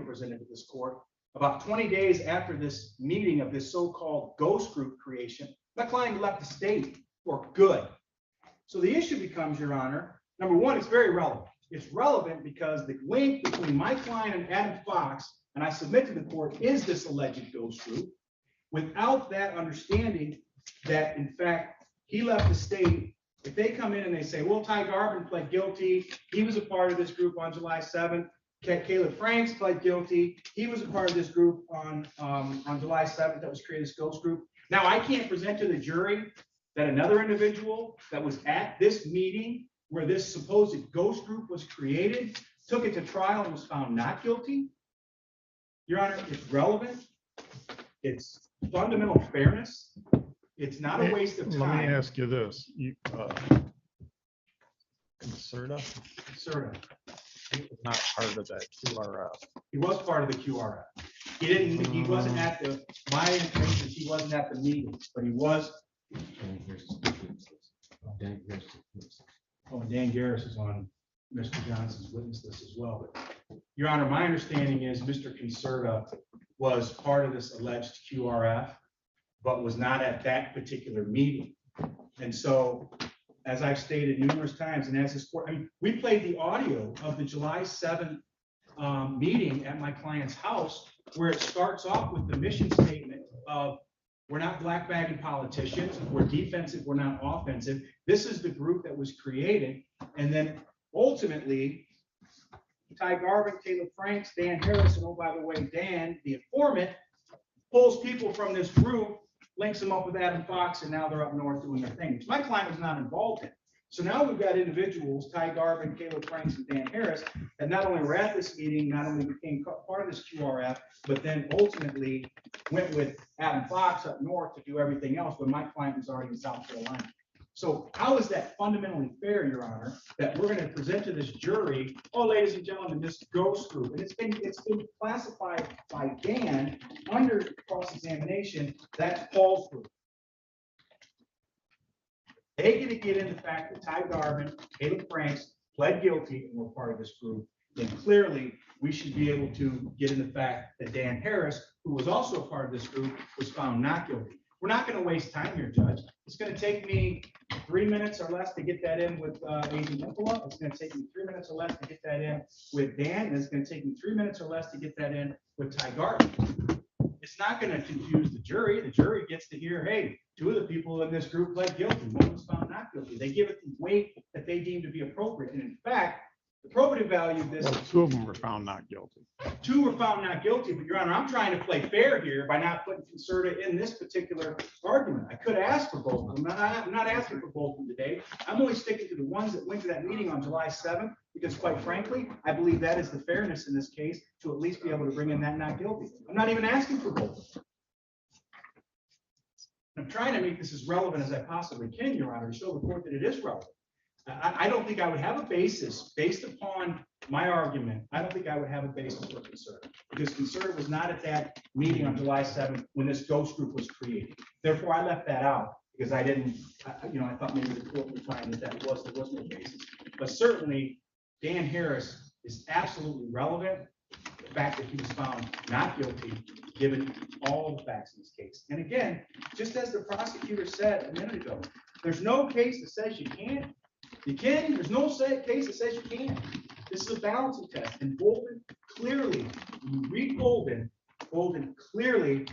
presented to this court. About 20 days after this meeting of this so-called ghost group creation, my client left the state for good. So the issue becomes, Your Honor, number one, it's very relevant. It's relevant because the link between my client and Adam Fox, and I submit to the court, is this alleged ghost group. Without that understanding that, in fact, he left the state, if they come in and they say, well, Ty Garvin pled guilty, he was a part of this group on July 7th, Caleb Franks pled guilty, he was a part of this group on July 7th that was created as ghost group. Now, I can't present to the jury that another individual that was at this meeting where this supposed ghost group was created, took it to trial and was found not guilty. Your Honor, it's relevant. It's fundamental fairness. It's not a waste of time. Let me ask you this. Concerta? Concerta. He was not part of that QRF. He was part of the QRF. He wasn't at the, my information is he wasn't at the meeting, but he was. Oh, and Dan Garris is on Mr. Johnson's witness list as well. But Your Honor, my understanding is Mr. Concerta was part of this alleged QRF, but was not at that particular meeting. And so, as I've stated numerous times, and as this court, I mean, we played the audio of the July 7th meeting at my client's house, where it starts off with the mission statement of, we're not black bagging politicians, we're defensive, we're not offensive. This is the group that was created. And then ultimately, Ty Garvin, Caleb Franks, Dan Harris, and oh, by the way, Dan, the informant, pulls people from this group, links them up with Adam Fox, and now they're up north doing their thing, which my client was not involved in. So now we've got individuals, Ty Garvin, Caleb Franks, and Dan Harris, that not only were at this meeting, not only became part of this QRF, but then ultimately went with Adam Fox up north to do everything else when my client was already in South Carolina. So how is that fundamentally fair, Your Honor, that we're going to present to this jury, oh, ladies and gentlemen, this ghost group, and it's been classified by Dan under cross-examination, that's Paul's group. They get to get in the fact that Ty Garvin, Caleb Franks pled guilty and were part of this group, then clearly we should be able to get in the fact that Dan Harris, who was also a part of this group, was found not guilty. We're not going to waste time here, Judge. It's going to take me 3 minutes or less to get that in with Agent Nicola. It's going to take me 3 minutes or less to get that in with Dan, and it's going to take me 3 minutes or less to get that in with Ty Garvin. It's not going to confuse the jury. The jury gets to hear, hey, 2 of the people in this group pled guilty. 1 was found not guilty. They give it the weight that they deem to be appropriate. And in fact, the probative value of this. Well, 2 of them were found not guilty. 2 were found not guilty, but Your Honor, I'm trying to play fair here by not putting Concerta in this particular argument. I could ask for both of them. I'm not asking for both of them today. I'm only sticking to the ones that went to that meeting on July 7th, because quite frankly, I believe that is the fairness in this case to at least be able to bring in that not guilty. I'm not even asking for both of them. I'm trying to make this as relevant as I possibly can, Your Honor, to show the court that it is relevant. I don't think I would have a basis based upon my argument. I don't think I would have a basis for Concerta, because Concerta was not at that meeting on July 7th when this ghost group was created. Therefore, I left that out because I didn't, I thought maybe the court would find that there was no basis. But certainly, Dan Harris is absolutely relevant. The fact that he was found not guilty, given all the facts in this case. And again, just as the prosecutor said a minute ago, there's no case that says you can't. You can. There's no case that says you can't. This is a balancing test. And Bolden clearly, when you read Bolden clearly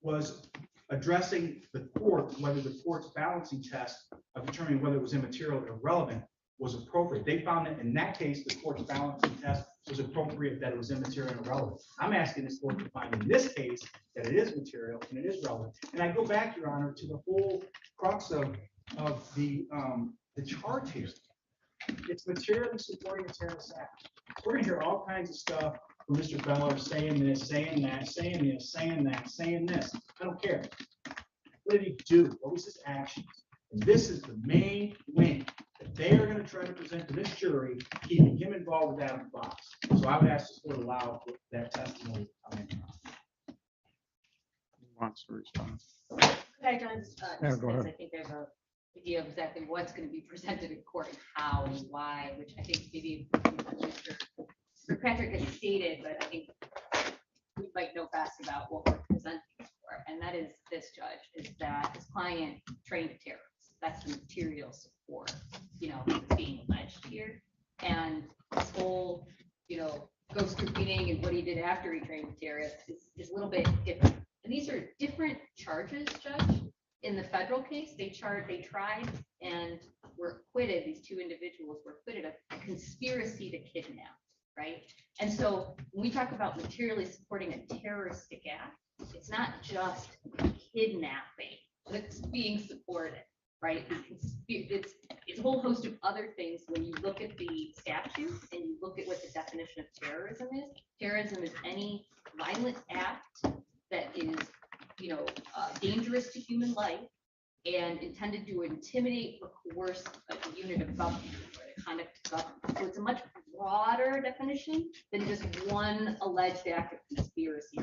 was addressing the court, whether the court's balancing test of determining whether it was immaterial or irrelevant was appropriate. They found that in that case, the court's balancing test was appropriate, that it was immaterial and irrelevant. I'm asking this court to find in this case that it is material and it is relevant. And I go back, Your Honor, to the whole crux of the charge here. It's materially supporting a terrorist act. We're going to hear all kinds of stuff from Mr. Beller saying this, saying that, saying this, saying that, saying this. I don't care. What did he do? What was his actions? And this is the main link that they are going to try to present to this jury, keeping him involved with Adam Fox. So I would ask this court to allow that testimony to come in. Who wants to respond? Could I, John, Yeah, go ahead. I think there's a idea of exactly what's going to be presented in court and how and why, which I think maybe Mr. Patrick has stated, but I think about what we're presenting for, and that is this, Judge, is that his client trained terrorists. That's the material support, that's being alleged here. And this whole, ghost repeating and what he did after he trained terrorists is a little bit different. And these are different charges, Judge. In the federal case, they tried and were acquitted. These two individuals were acquitted of conspiracy to kidnap, right? And so when we talk about materially supporting a terroristic act, it's not just kidnapping that's being supported, right? It's a whole host of other things. When you look at the statute and you look at what the definition of terrorism is any violent act that is dangerous to human life and intended to intimidate or coerce a unit of government or the conduct of government. So it's a much broader definition than just one alleged act of conspiracy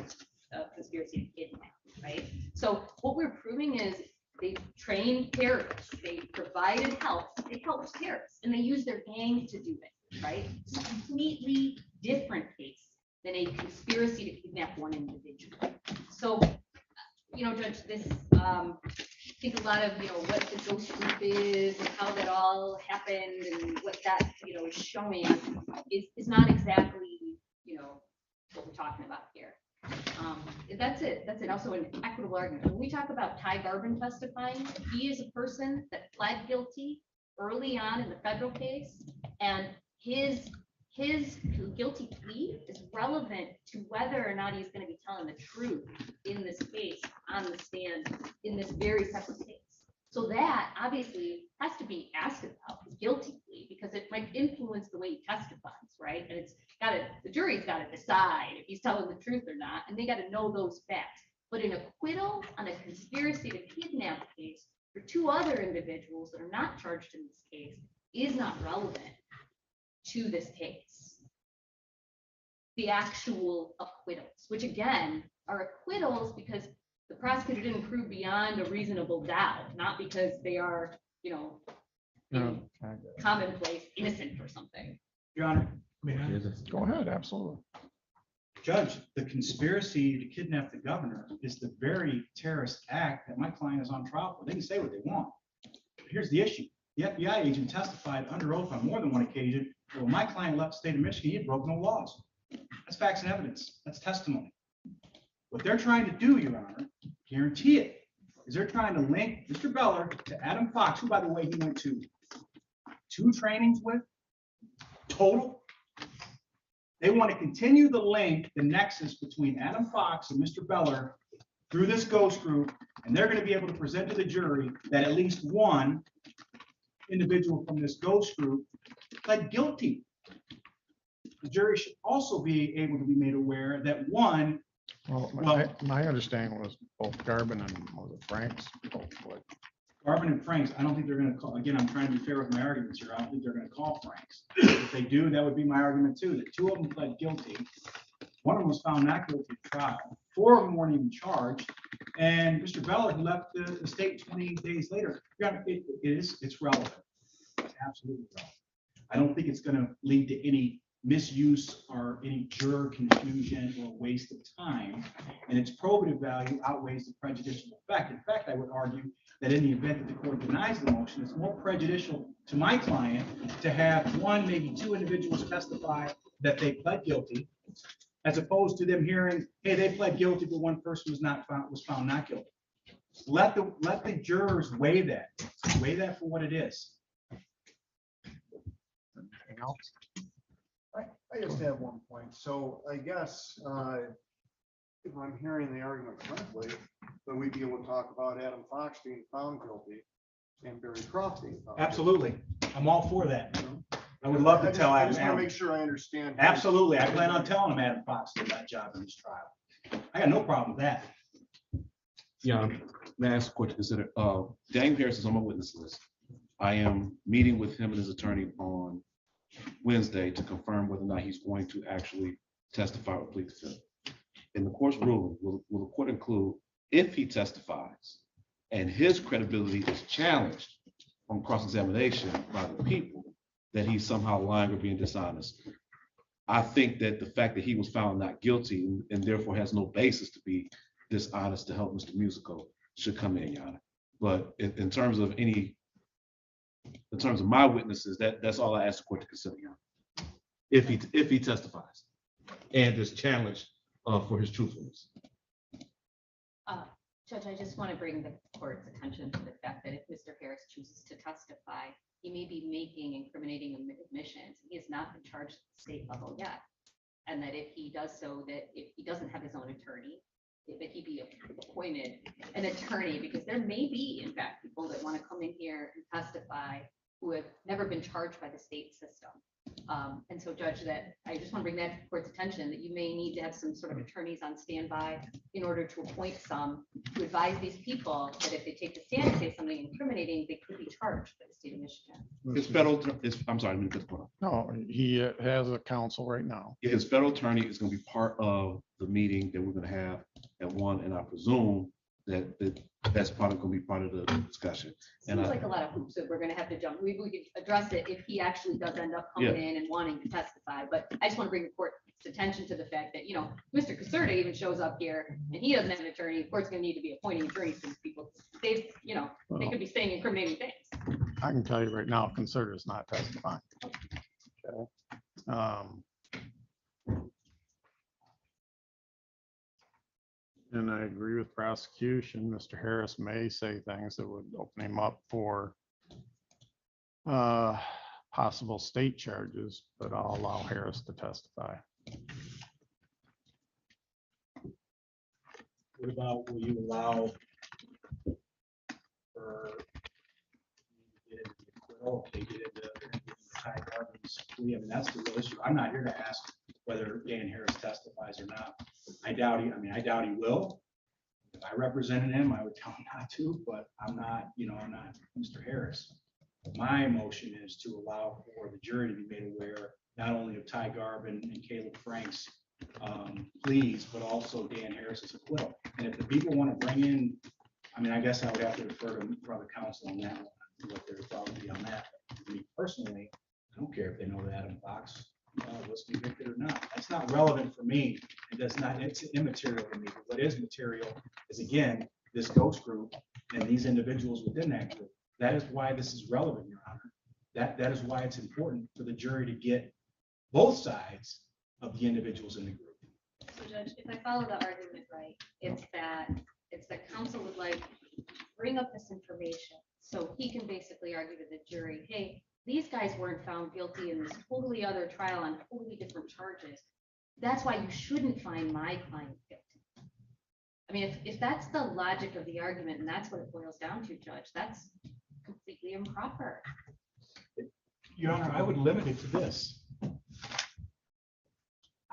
to kidnap, right? So what we're proving is they trained terrorists, they provided help, they helped terrorists, and they used their gang to do it, right? It's a completely different case than a conspiracy to kidnap one individual. So Judge, this, I think a lot of, what the ghost group is and how that all happened and what that, is showing is not exactly, what we're talking about here. That's it. Also an equitable argument. When we talk about Ty Garvin testifying, he is a person that pled guilty early on in the federal case, and his guilty plea is relevant to whether or not he's going to be telling the truth in this case on the stand in this very separate case. So that obviously has to be asked about his guilty plea because it might influence the way he testifies, right? And the jury's got to decide if he's telling the truth or not, and they got to know those facts. But an acquittal on a conspiracy to kidnap case for two other individuals that are not charged in this case is not relevant to this case. The actual acquittals, which again are acquittals because the prosecutor didn't prove beyond a reasonable doubt, not because they are, commonplace innocent or something. Your Honor, Go ahead, absolutely. Judge, the conspiracy to kidnap the governor is the very terrorist act that my client is on trial for. They can say what they want. Here's the issue. The FBI agent testified under oath on more than one occasion that when my client left the state of Michigan, he had broken no laws. That's facts and evidence. That's testimony. What they're trying to do, Your Honor, guarantee it, is they're trying to link Mr. Beller to Adam Fox, who, by the way, he went to 2 trainings with, total. They want to continue the link, the nexus between Adam Fox and Mr. Beller through this ghost group, and they're going to be able to present to the jury that at least one individual from this ghost group pled guilty. The jury should also be able to be made aware that one. Well, my understanding was both Garvin and was it Franks both pled. Garvin and Franks, I don't think they're going to call, again, I'm trying to be fair with my arguments here. I don't think they're going to call Franks. If they do, that would be my argument too, that 2 of them pled guilty. One of them was found not guilty at trial. 4 of them weren't even charged. And Mr. Beller, who left the state 20 days later, it's relevant. It's absolutely relevant. I don't think it's going to lead to any misuse or any juror confusion or waste of time. And its probative value outweighs the prejudicial effect. In fact, I would argue that in the event that the court denies the motion, it's more prejudicial to my client to have 1, maybe 2 individuals testify that they pled guilty, as opposed to them hearing, hey, they pled guilty, but one person was found not guilty. Let the jurors weigh that for what it is. Anything else? I just have one point. So I guess if I'm hearing the argument correctly, then we'd be able to talk about Adam Fox being found guilty and Barry Croft being found. Absolutely. I'm all for that. I would love to tell I Adam. just want to make sure I understand. Absolutely. I plan on telling him Adam Fox did that job in this trial. I got no problem with that. Yeah, may I ask a question? Consider Daniel Harris is on my witness list. I am meeting with him and his attorney on Wednesday to confirm whether or not he's going to actually testify or plead the fifth. In the court's ruling, will the court include if he testifies and his credibility is challenged on cross-examination by the people, that he's somehow lying or being dishonest? I think that the fact that he was found not guilty and therefore has no basis to be dishonest to help Mr. Musical should come in, Your Honor. But in terms of my witnesses, that's all I ask the court to consider, Your Honor. If he testifies and is challenged for his truthfulness. Judge, I just want to bring the court's attention to the fact that if Mr. Harris chooses to testify, he may be making incriminating admissions. He has not been charged at the state level yet. And that if he does so, that if he doesn't have his own attorney, that he be appointed an attorney, because there may be, in fact, people that want to come in here and testify who have never been charged by the state system. And so, Judge, that I just want to bring that to the court's attention, that you may need to have some sort of attorneys on standby in order to appoint some to advise these people that if they take the stand and say something incriminating, they could be charged by the state of Michigan. His federal, I'm sorry, let me get the point out. No, he has a counsel right now. His federal attorney is going to be part of the meeting that we're going to have at 1, and I presume that's probably going to be part of the discussion. And Seems like a lot of hoops that we're gonna have to jump. We could address it if he actually does end up coming in and wanting to testify, but I just want to bring the court's attention to the fact that, Mr. Caserta even shows up here and he doesn't have an attorney. The court's gonna need to be appointing attorneys for these people. They could be saying incriminating things. I can tell you right now, Conservative is not testifying. Okay. And I agree with prosecution. Mr. Harris may say things that would open him up for possible state charges, but I'll allow Harris to testify. What about, will you allow for they get into Ty Garvin's plea? I mean, that's the real issue. I'm not here to ask whether Dan Harris testifies or not. I doubt he will. If I represented him, I would tell him not to, but I'm not Mr. Harris. My motion is to allow for the jury to be made aware not only of Ty Garvin and Caleb Frank's pleas, but also Dan Harris's acquittal. And if the people want to bring in, I guess I would have to refer to the counsel on that one, what their thought would be on that. Me personally, I don't care if they know that Adam Fox was convicted or not. That's not relevant for me. It's immaterial to me. What is material is, again, this ghost group and these individuals within that group. That is why this is relevant, Your Honor. That is why it's important for the jury to get both sides of the individuals in the group. So, Judge, if I follow the argument right, it's that counsel would like bring up this information so he can basically argue to the jury, hey, these guys weren't found guilty in this totally other trial on totally different charges. That's why you shouldn't find my client guilty. If that's the logic of the argument and that's what it boils down to, Judge, that's completely improper. Your Honor, I would limit it to this.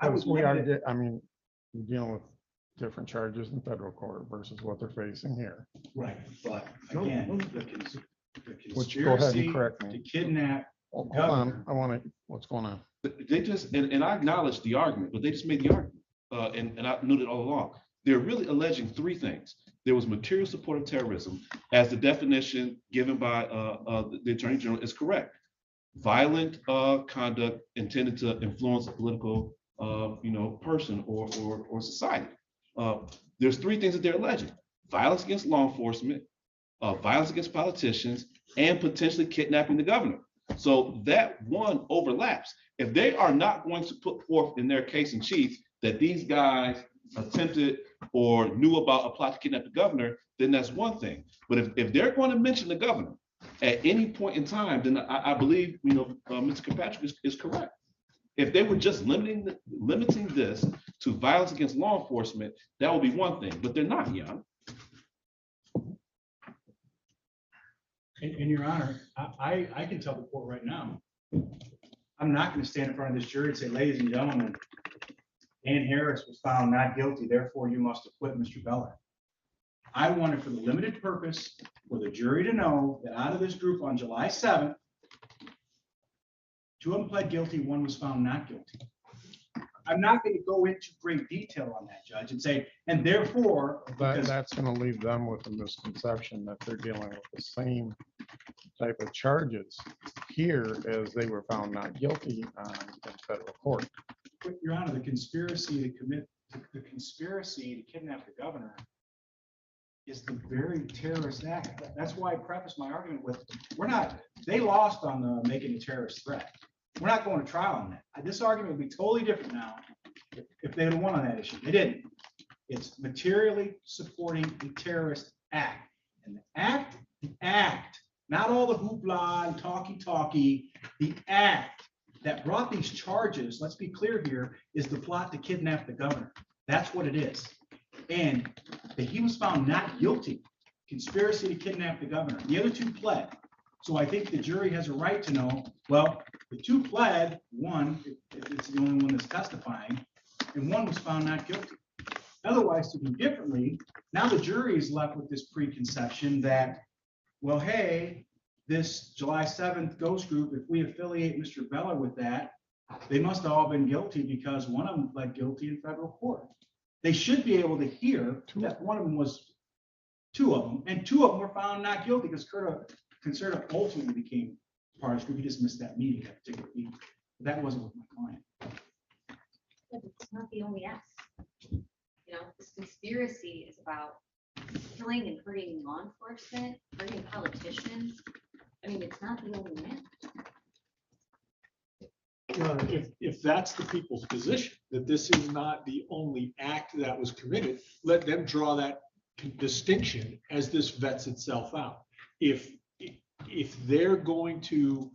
We're dealing with different charges in federal court versus what they're facing here. Right, but again, the Which, go ahead and conspiracy correct to me. kidnap. Hold on, what's going on? They just, and I acknowledge the argument, but they just made the argument. And I knew it all along. They're really alleging 3 things. There was material support of terrorism, as the definition given by the Attorney General is correct. Violent conduct intended to influence a political person or society. There's 3 things that they're alleging: violence against law enforcement, violence against politicians, and potentially kidnapping the governor. So that one overlaps. If they are not going to put forth in their case in chief that these guys attempted or knew about a plot to kidnap the governor, then that's one thing. But if they're going to mention the governor at any point in time, then I believe Mr. Kirkpatrick is correct. If they were just limiting this to violence against law enforcement, that would be one thing, but they're not, Jan. And Your Honor, I can tell the court right now, I'm not going to stand in front of this jury and say, ladies and gentlemen, Dan Harris was found not guilty, therefore you must acquit Mr. Beller. I want it for the limited purpose for the jury to know that out of this group on July 7th, 2 of them pled guilty, 1 was found not guilty. I'm not going to go into great detail on that, Judge, and say, and therefore, because That's going to leave them with a misconception that they're dealing with the same type of charges here as they were found not guilty on in federal court. But, Your Honor, the conspiracy to kidnap the governor is the very terrorist act. That's why I prefaced my argument with, they lost on the making a terrorist threat. We're not going to trial on that. This argument would be totally different now if they had won on that issue. They didn't. It's materially supporting a terrorist act. And the act, not all the hoopla and talkie, the act that brought these charges, let's be clear here, is the plot to kidnap the governor. That's what it is. And that he was found not guilty, conspiracy to kidnap the governor. The other two pled. So I think the jury has a right to know, well, the two pled, one, if it's the only one that's testifying, and one was found not guilty. Otherwise, to do differently, now the jury is left with this preconception that, well, hey, this July 7th ghost group, if we affiliate Mr. Beller with that, they must have all been guilty because one of them pled guilty in federal court. They should be able to hear that one of them was two of them, and two of them were found not guilty because Concerta ultimately became part of this group. He just missed that meeting, that particular meeting. That wasn't with my client. But it's not the only act. You know, this conspiracy is about killing and hurting law enforcement, hurting politicians. I mean, it's not the only act. If that's the people's position, that this is not the only act that was committed, let them draw that distinction as this vets itself out. If they're going to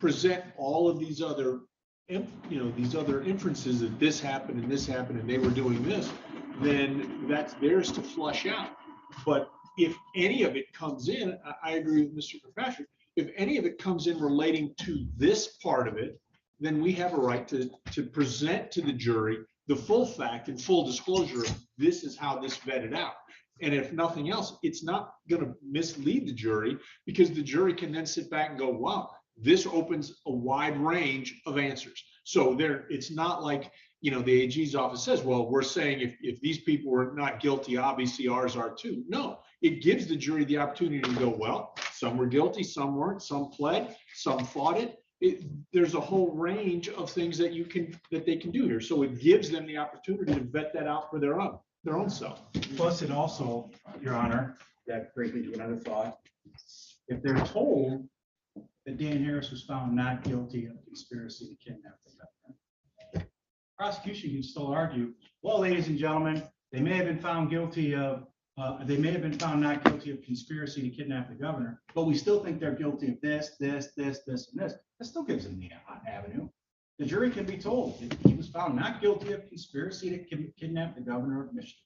present all of these other, these other inferences that this happened and they were doing this, then that's theirs to flush out. But if any of it comes in, I agree with Mr. Kirkpatrick, if any of it comes in relating to this part of it, then we have a right to present to the jury the full fact and full disclosure of this is how this vetted out. And if nothing else, it's not going to mislead the jury because the jury can then sit back and go, wow, this opens a wide range of answers. So it's not like, the AG's office says, well, we're saying if these people were not guilty, obviously ours are too. No, it gives the jury the opportunity to go, well, some were guilty, some weren't, some pled, some fought it. There's a whole range of things that they can do here. So it gives them the opportunity to vet that out for their own self. Plus, it also, Your Honor, that brings me to another thought. If they're told that Dan Harris was found not guilty of conspiracy to kidnap the governor, prosecution can still argue, well, ladies and gentlemen, they may have been found guilty of, they may have been found not guilty of conspiracy to kidnap the governor, but we still think they're guilty of this, and this. That still gives them the avenue. The jury can be told that he was found not guilty of conspiracy to kidnap the governor of Michigan.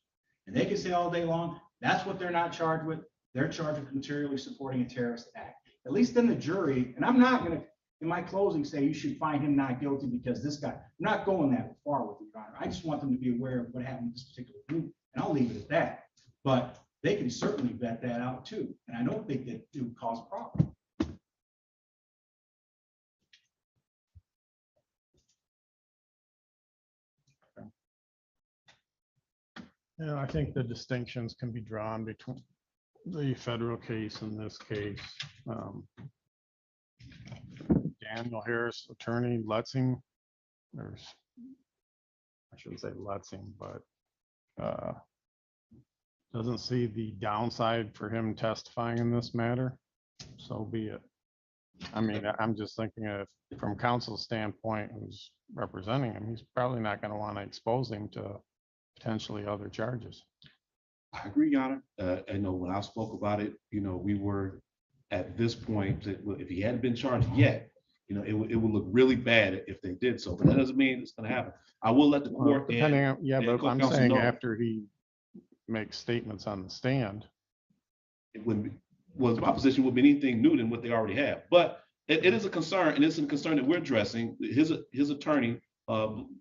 And they can say all day long, that's what they're not charged with. They're charged with materially supporting a terrorist act. At least then the jury, and I'm not going to, in my closing, say you should find him not guilty because this guy, I'm not going that far with you, Your Honor. I just want them to be aware of what happened with this particular group, and I'll leave it at that. But they can certainly vet that out too. And I don't think that it would cause a problem. Yeah, I think the distinctions can be drawn between the federal case and this case. Daniel Harris, attorney, Lutzing, I shouldn't say Lutzing, but doesn't see the downside for him testifying in this matter. So be it. I mean, I'm just thinking of from counsel's standpoint, who's representing him, he's probably not going to want to expose him to potentially other charges. I agree, Your Honor. I know when I spoke about it, we were at this point that if he hadn't been charged yet, it would look really bad if they did so. But that doesn't mean it's going to happen. I will let the court. Depending on, but I'm saying know. after he makes statements on the stand, it wouldn't be. Was my position would be anything new than what they already have. But it is a concern, and it's a concern that we're addressing. His attorney,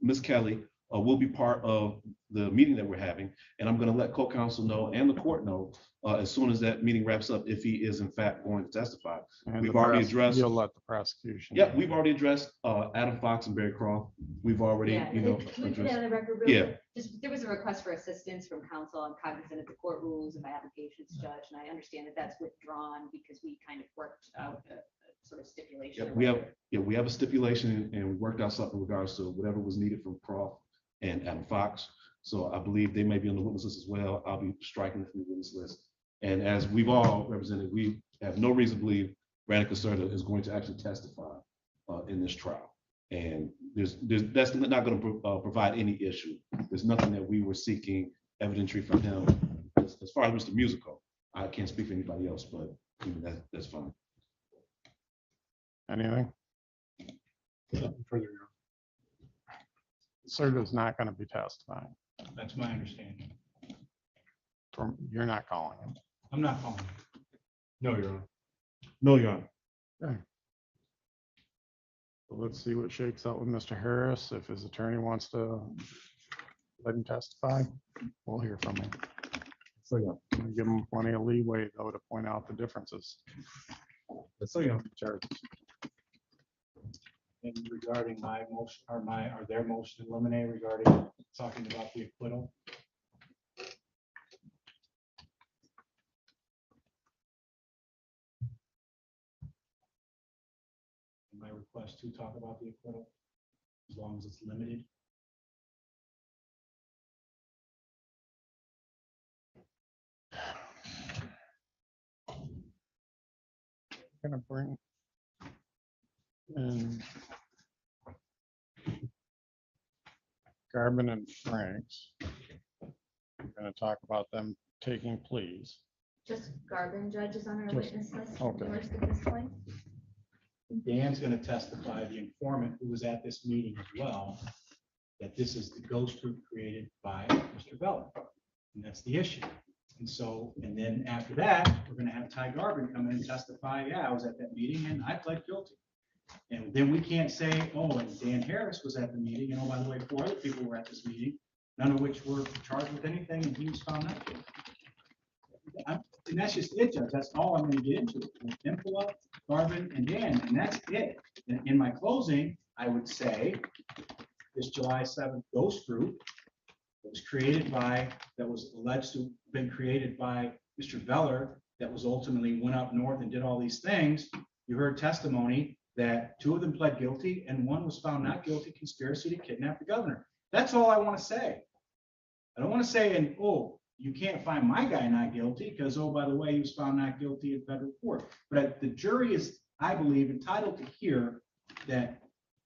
Ms. Kelly, will be part of the meeting that we're having, and I'm going to let co-counsel know and the court know as soon as that meeting wraps up if he is in fact going to testify. and We've already addressed. You'll let the prosecution. Yeah, we've already addressed Adam Fox and Barry Croft. We've already, Yeah, can we put that addressed. on the record real Yeah. quick? Just, there was a request for assistance from counsel. I'm cognizant of the court rules and my applications judge, and I understand that that's withdrawn because we kind of worked out a sort of stipulation. Yeah, or we have, whatever. yeah, we have a stipulation and we worked out something in regards to whatever was needed from Croft and Adam Fox. So I believe they may be on the witness list as well. I'll be striking it from the witness list. And as we've all represented, we have no reason to believe Brandon Caserta is going to actually testify in this trial. And that's not going to provide any issue. There's nothing that we were seeking evidentiary from him. As far as Mr. Musical, I can't speak for anybody else, but that's fine. Anything? Nothing further, Your Serta's not going to be testifying. That's my understanding. You're not calling him. I'm not calling. Honor. No, Your Honor. No, Your Honor. Okay. So let's see what shakes out with Mr. Harris. If his attorney wants to let him testify, we'll hear from him. So, yeah. We'll give him plenty of leeway though to point out the differences. So, yeah. Charges. And regarding my motion, or their motion to eliminate regarding talking about the acquittal. My request to talk about the acquittal, as long as it's limited. Gonna bring in Garvin and Franks. We're gonna talk about them taking pleas. Just Garvin judges on our Just- witness list. okay. Yours at this point. Dan's gonna testify, the informant who was at this meeting as well, that this is the ghost group created by Mr. Bella. And that's the issue. And so, and then after that, we're gonna have Ty Garvin come in and testify, yeah, I was at that meeting and I pled guilty. And then we can't say, oh, and Dan Harris was at the meeting, and oh, by the way, 4 other people were at this meeting, none of which were charged with anything, and he was found not guilty. And that's just it, Judge. That's all I'm gonna get into. Impala, Garvin, and Dan, and that's it. And in my closing, I would say this July 7th ghost group that was created by, that was alleged to have been created by Mr. Veller, that was ultimately went up north and did all these things. You heard testimony that 2 of them pled guilty and 1 was found not guilty, conspiracy to kidnap the governor. That's all I want to say. I don't want to say, and oh, you can't find my guy not guilty because, oh, by the way, he was found not guilty in federal court. But the jury is, I believe, entitled to hear that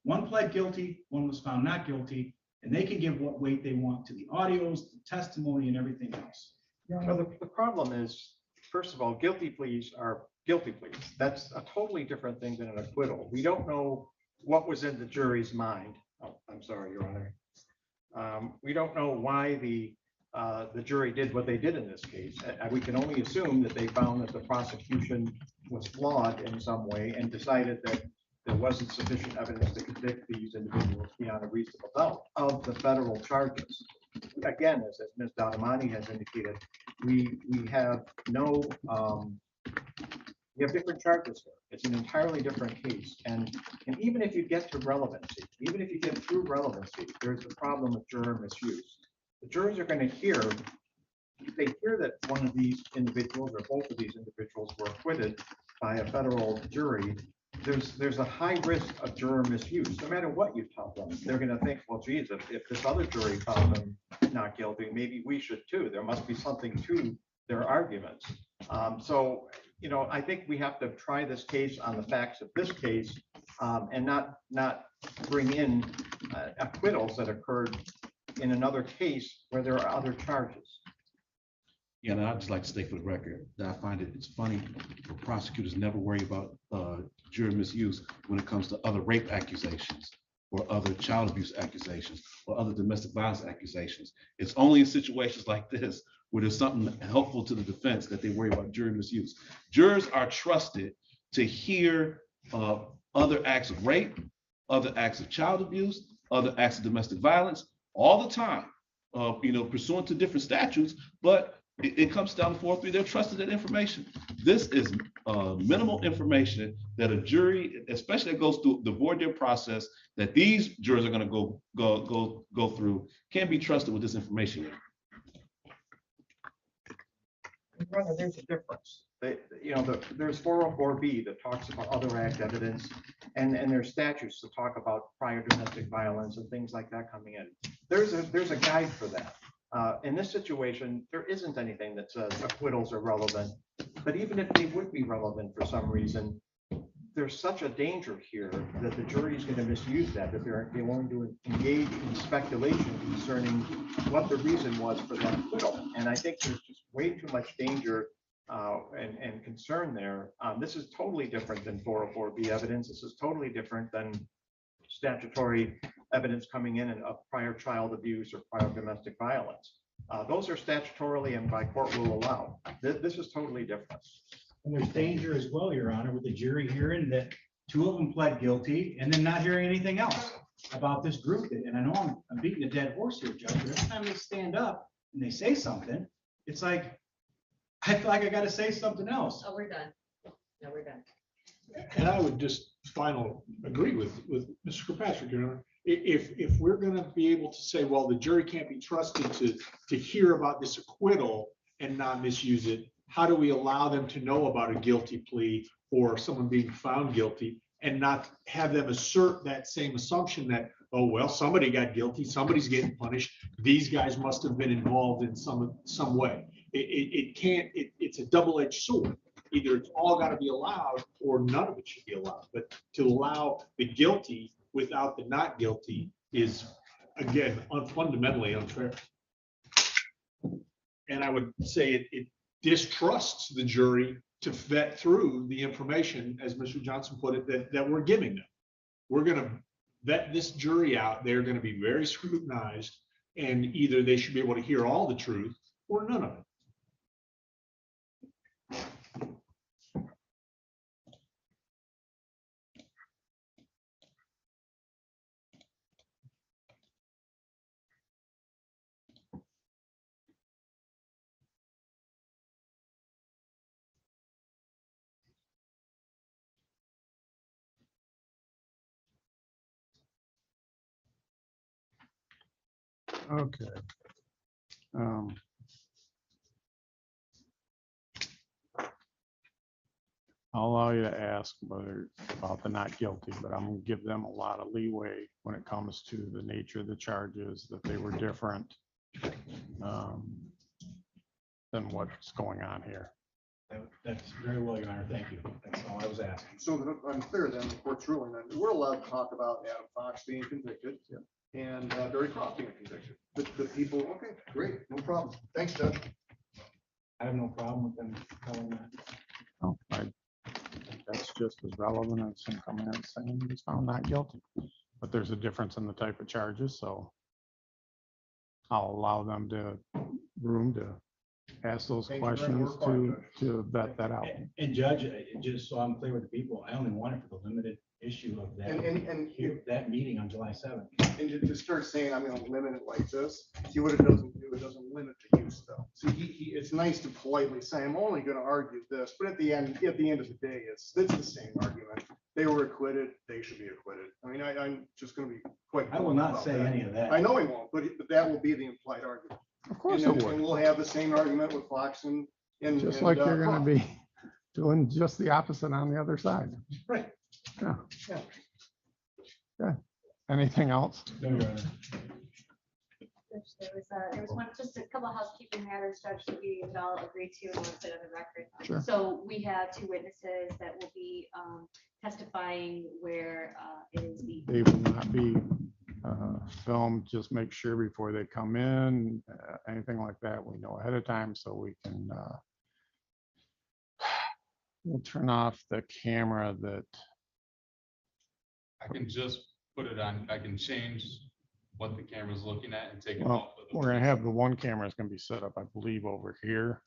1 pled guilty, 1 was found not guilty, and they can give what weight they want to the audios, the testimony, and everything else. Well, the problem is, first of all, guilty pleas are guilty pleas. That's a totally different thing than an acquittal. We don't know what was in the jury's mind. Oh, I'm sorry, Your Honor. We don't know why the jury did what they did in this case. We can only assume that they found that the prosecution was flawed in some way and decided that there wasn't sufficient evidence to convict these individuals beyond a reasonable doubt of the federal charges. Again, as Ms. Dodamani has indicated, we have no, we have different charges here. It's an entirely different case. And even if you get to relevancy, even if you get through relevancy, there's the problem of juror misuse. The jurors are going to hear, if they hear that one of these individuals or both of these individuals were acquitted by a federal jury, there's a high risk of juror misuse. No matter what you tell them, they're going to think, well, geez, if this other jury found them not guilty, maybe we should too. There must be something to their arguments. So, you know, I think we have to try this case on the facts of this case and not bring in acquittals that occurred in another case where there are other charges. Yeah, and I'd just like to state for the record that I find it's funny for prosecutors never worry about juror misuse when it comes to other rape accusations or other child abuse accusations or other domestic violence accusations. It's only in situations like this where there's something helpful to the defense that they worry about juror misuse. Jurors are trusted to hear other acts of rape, other acts of child abuse, other acts of domestic violence all the time, you know, pursuant to different statutes, but it comes down to 403, they're trusted that information. This is minimal information that a jury, especially that goes through the voir dire process, that these jurors are going to go through, can be trusted with this information. Brother, there's a difference. There's 404B that talks about other act evidence, and there's statutes that talk about prior domestic violence and things like that coming in. There's a guide for that. In this situation, there isn't anything that says acquittals are relevant, but even if they would be relevant for some reason, there's such a danger here that the jury is going to misuse that, they're going to engage in speculation concerning what the reason was for that acquittal. And I think there's just way too much danger and concern there. This is totally different than 404B evidence. This is totally different than statutory evidence coming in of prior child abuse or prior domestic violence. Those are statutorily and by court rule allowed. This is totally different. And there's danger as well, Your Honor, with the jury hearing that two of them pled guilty and then not hearing anything else about this group. And I know I'm beating a dead horse here, Judge, but every time they stand up and they say something, it's like, I feel like I got to say something else. Oh, we're done. No, we're done. And I would just agree with Mr. Kirkpatrick, Your Honor. If we're gonna be able to say, well, the jury can't be trusted to hear about this acquittal and not misuse it, how do we allow them to know about a guilty plea or someone being found guilty and not have them assert that same assumption that, oh, well, somebody got guilty, somebody's getting punished, these guys must have been involved in some way. It's a double-edged sword. Either it's all got to be allowed or none of it should be allowed. But to allow the guilty without the not guilty is, again, fundamentally unfair. And I would say it distrusts the jury to vet through the information, as Mr. Johnson put it, that we're giving them. We're going to vet this jury out. They're going to be very scrutinized, and either they should be able to hear all the truth or none of it. Okay. I'll allow you to ask about the not guilty, but I'm gonna give them a lot of leeway when it comes to the nature of the charges, that they were different than what's going on here. That's very well, Your Honor. Thank you. That's all I was asking. So that I'm clear then, the court's ruling, that we're allowed to talk about Adam Fox being convicted and Barry Croft being convicted. The people, okay, great, no problem. Thanks, Judge. I have no problem with them telling that. Oh, that's just as relevant as him coming in and saying he's found not guilty. But there's a difference in the type of charges, so I'll allow them room to ask those Thank you very questions much, to vet that out. And Judge, just so I'm clear with the people, I only want it for the limited issue of that, that meeting on July 7th. And to start saying, I'm gonna limit it like this, see what it doesn't do, it doesn't limit the use though. So it's nice to politely say, I'm only gonna argue this, but at the end of the day, it's the same argument. They were acquitted, they should be acquitted. I mean, I'm just gonna be quite. I will not about say that. any of that. I know he won't, but that will be the implied argument. Of course And it then- would. and we'll have the same argument with Fox and. Just like you're gonna be doing just the opposite on the other side. Right. Yeah. Yeah. Yeah. Anything else? No, Your Honor. There was one, just a couple of housekeeping matters, Judge, that we would all agree to and we'll put on the record. Sure. So we have two witnesses that will be testifying where it is the. They will not be filmed. Just make sure before they come in, anything like that, we know ahead of time so we can we'll turn off the camera that I can just put it on, I can change what the camera's looking at and take it well, off. of the- we're gonna have the one camera is gonna be set up, I believe, over here.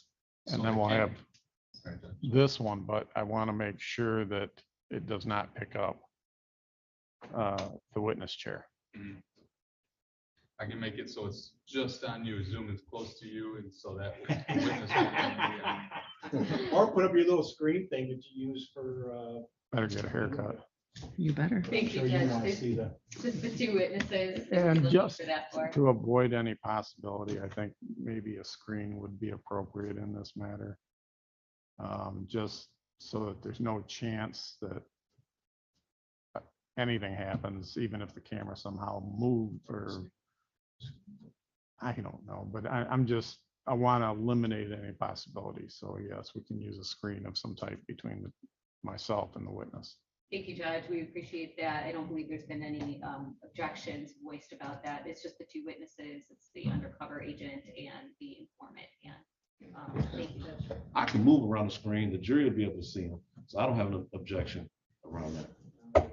So And then the we'll have camera- Right there. this one, but I want to make sure that it does not pick up the witness chair. I can make it so it's just on you, zoom as close to you, and so that the witness won't be on. Or put up your little screen thing that you use for, Better get a haircut. You better. Thank Sure you, you Judge. want to It's see the. just the two witnesses. that we're And looking just for that for. to avoid any possibility, I think maybe a screen would be appropriate in this matter. Just so that there's no chance that anything happens, even if the camera somehow moved or I don't know, but I want to eliminate any possibility. So yes, we can use a screen of some type between myself and the witness. Thank you, Judge. We appreciate that. I don't believe there's been any objections voiced about that. It's just the two witnesses. It's the undercover agent and the informant. And thank you, Judge. I can move around the screen. The jury will be able to see them. So I don't have an objection around that.